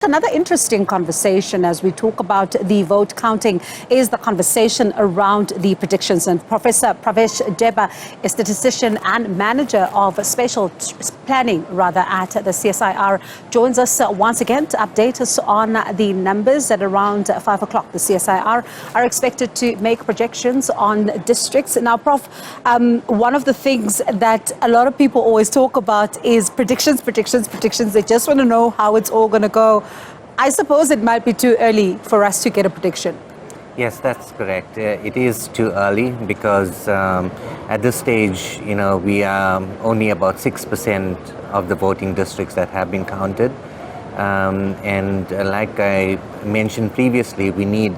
Another interesting conversation as we talk about the vote counting is the conversation around the predictions. And Professor Pravesh Debba, a statistician and manager of spatial planning at the CSIR, joins us once again to update us on the numbers. At around 5 o'clock, the CSIR are expected to make projections on districts. Now, Prof, one of the things that a lot of people always talk about is predictions. They just want to know how it's all going to go. I suppose it might be too early for us to get a prediction. Yes, that's correct. It is too early because at this stage, we are only about 6% of the voting districts that have been counted. And like I mentioned previously, we need,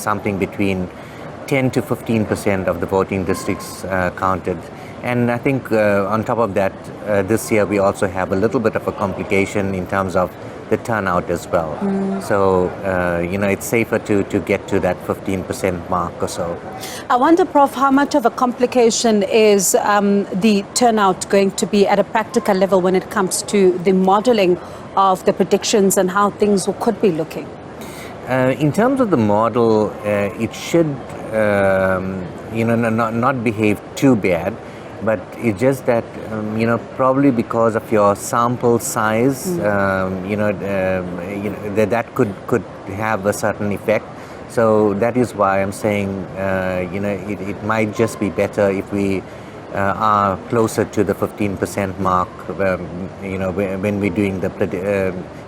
something between 10 to 15% of the voting districts counted. And I think on top of that, this year we also have a little bit of a complication in terms of the turnout as well. So, it's safer to get to that 15% mark or so. I wonder, Prof, how much of a complication is the turnout going to be at a practical level when it comes to the modeling of the predictions and how things could be looking? In terms of the model, it should, not behave too bad. But it's just that, probably because of your sample size, that could have a certain effect. So that is why I'm saying, it might just be better if we are closer to the 15% mark, when we're doing the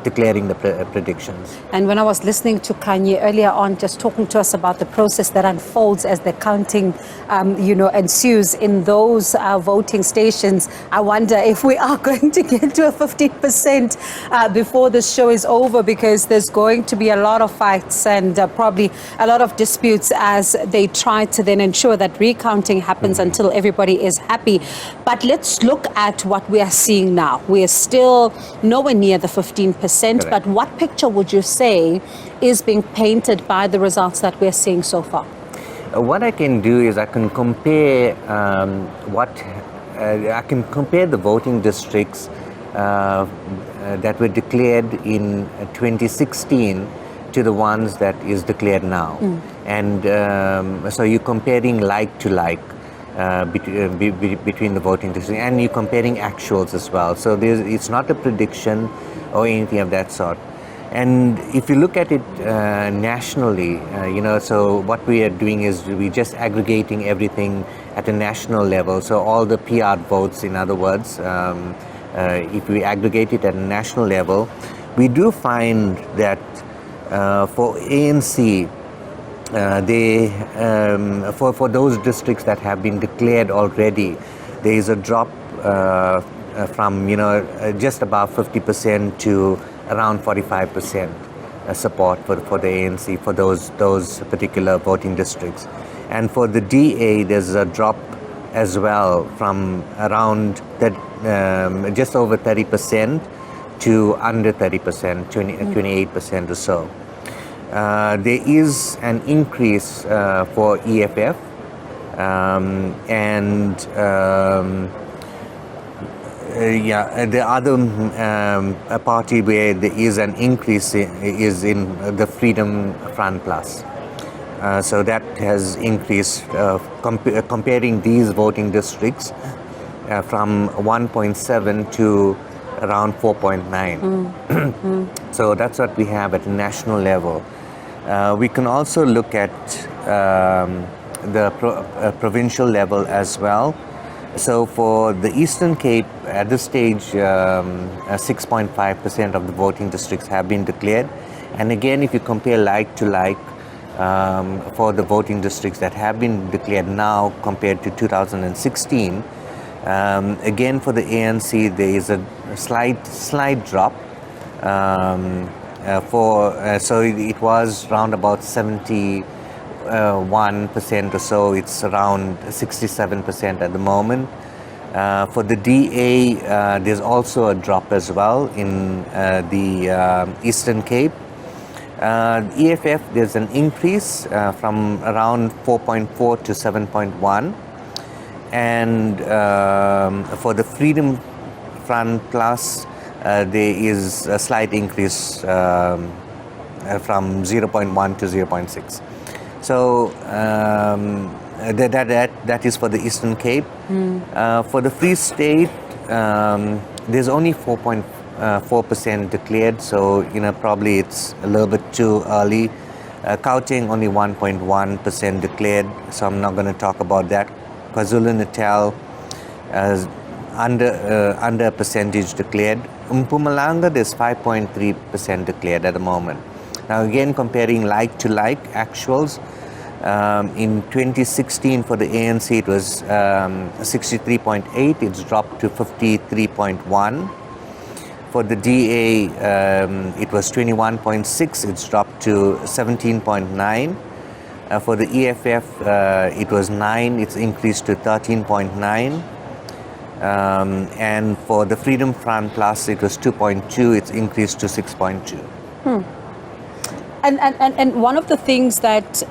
declaring the predictions. And when I was listening to Kanye earlier on, just talking to us about the process that unfolds as the counting, ensues in those voting stations, I wonder if we are going to get to a 15% before this show is over, because there's going to be a lot of fights and probably a lot of disputes as they try to then ensure that recounting happens until everybody is happy. But let's look at what we are seeing now. We are still nowhere near the 15%. Correct. But what picture would you say is being painted by the results that we're seeing so far? What I can do is I can compare the voting districts that were declared in 2016 to the ones that is declared now. And so you're comparing like to like between the voting districts, and you're comparing actuals as well. So it's not a prediction or anything of that sort. And if you look at it nationally, so what we are doing is we're just aggregating everything at a national level. So all the PR votes, in other words, if we aggregate it at a national level, we do find that for ANC, for those districts that have been declared already, there is a drop from just above 50% to around 45% support for the ANC for those particular voting districts. And for the DA, there's a drop as well from around that just over 30% to under 30%, 28% or so. There is an increase for EFF, the other party where there is an increase is in the Freedom Front Plus. So that has increased, comparing these voting districts from 1.7 to around 4.9. So that's what we have at a national level. We can also look at the provincial level as well. So for the Eastern Cape, at this stage, 6.5% of the voting districts have been declared. And again, if you compare like to like, for the voting districts that have been declared now compared to 2016, again for the ANC, there is a slight drop. So it was around about 71% or so. It's around 67% at the moment. For the DA, there's also a drop as well in the Eastern Cape. EFF, there's an increase from around 4.4 to 7.1. And for the Freedom Front Plus, there is a slight increase from 0.1 to 0.6. So that is for the Eastern Cape. For the Free State, there's only 4.4% declared, so probably it's a little bit too early. Gauteng only 1.1% declared, so I'm not going to talk about that. KwaZulu-Natal under a percentage declared. Mpumalanga, there's 5.3% declared at the moment. Now again, comparing like to like actuals, in 2016 for the ANC it was 63.8, it's dropped to 53.1. For the DA it was 21.6, it's dropped to 17.9. For the EFF it was 9, it's increased to 13.9. And for the Freedom Front Plus it was 2.2, it's increased to 6.2. And one of the things that,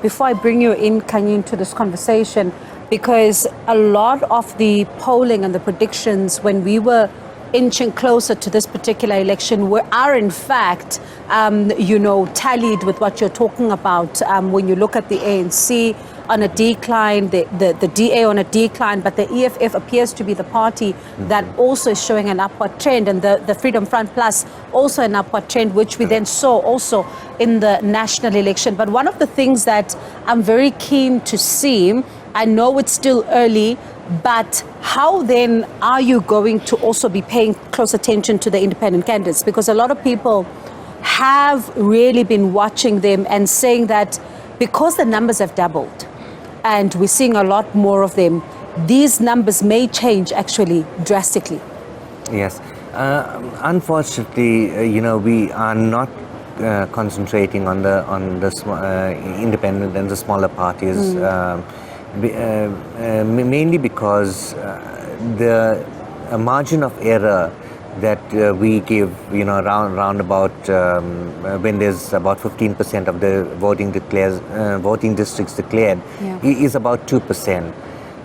before I bring you in, Kanye, into this conversation, because a lot of the polling and the predictions when we were inching closer to this particular election are in fact, tallied with what you're talking about. When you look at the ANC on a decline, the DA on a decline, but the EFF appears to be the party that also is showing an upward trend, and the Freedom Front Plus also an upward trend, which we then saw also in the national election. But one of the things that I'm very keen to see, I know it's still early, but how then are you going to also be paying close attention to the independent candidates? Because a lot of people have really been watching them and saying that because the numbers have doubled and we're seeing a lot more of them, these numbers may change actually drastically. Yes. Unfortunately, we are not concentrating on the independent and the smaller parties. Mainly because the margin of error that we give, round about when there's about 15% of the voting districts declared, is about 2%.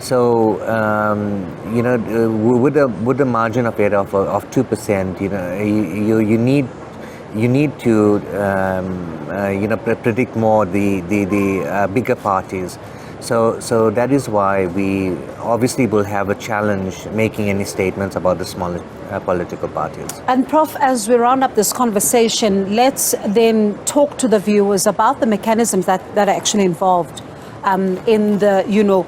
So, with the margin of error of 2%, you need to predict more the bigger parties. So that is why we obviously will have a challenge making any statements about the smaller political parties. And Prof, as we round up this conversation, let's then talk to the viewers about the mechanisms that are actually involved in the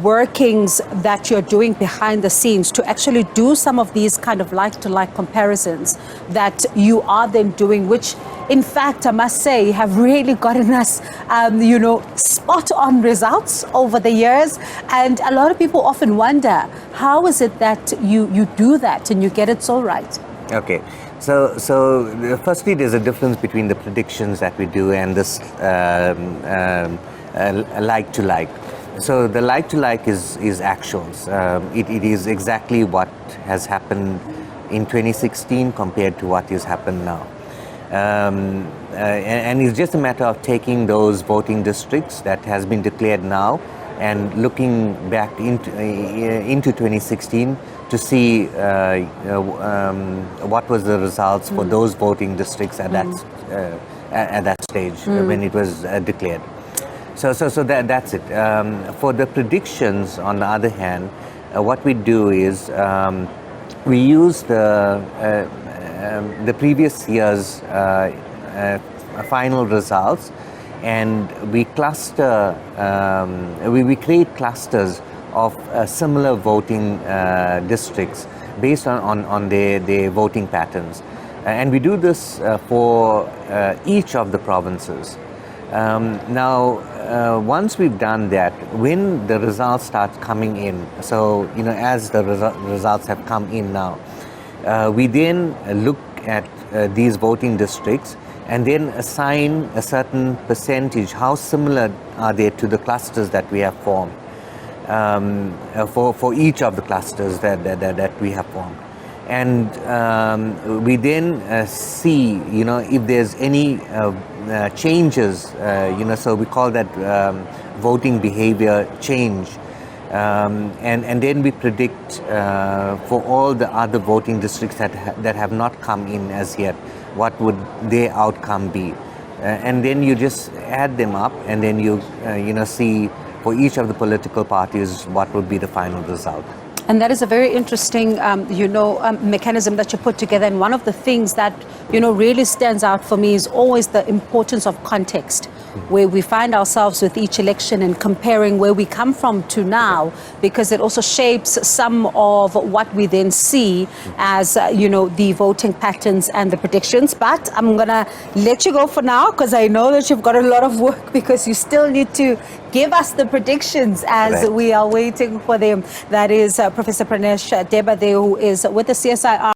workings that you're doing behind the scenes to actually do some of these kind of like-to-like comparisons that you are then doing, which in fact, I must say, have really gotten us, spot-on results over the years. And a lot of people often wonder, how is it that you do that and you get it so right? Okay. So firstly, there's a difference between the predictions that we do and this like-to-like. So the like-to-like is actuals. It is exactly what has happened in 2016 compared to what has happened now. And it's just a matter of taking those voting districts that has been declared now and looking back into 2016 to see what was the results for those voting districts at that stage when it was declared. So that's it. For the predictions, on the other hand, what we do is we use the previous year's final results, and we cluster, we create clusters of similar voting districts based on their voting patterns. And we do this for each of the provinces. Once we've done that, when the results start coming in, so as the results have come in now, we then look at these voting districts and then assign a certain percentage. How similar are they to the clusters that we have formed for each of the clusters that we have formed? And we then see, if there's any changes, so we call that voting behaviour change. And then we predict for all the other voting districts that have not come in as yet, what would their outcome be. And then you just add them up, and then you see for each of the political parties what would be the final result. And that is a very interesting, mechanism that you put together. And one of the things that, really stands out for me is always the importance of context, where we find ourselves with each election and comparing where we come from to now, because it also shapes some of what we then see as, the voting patterns and the predictions. But I'm going to let you go for now, because I know that you've got a lot of work, because you still need to give us the predictions as we are waiting for them. That is Professor Pravesh Debba there, who is with the CSIR.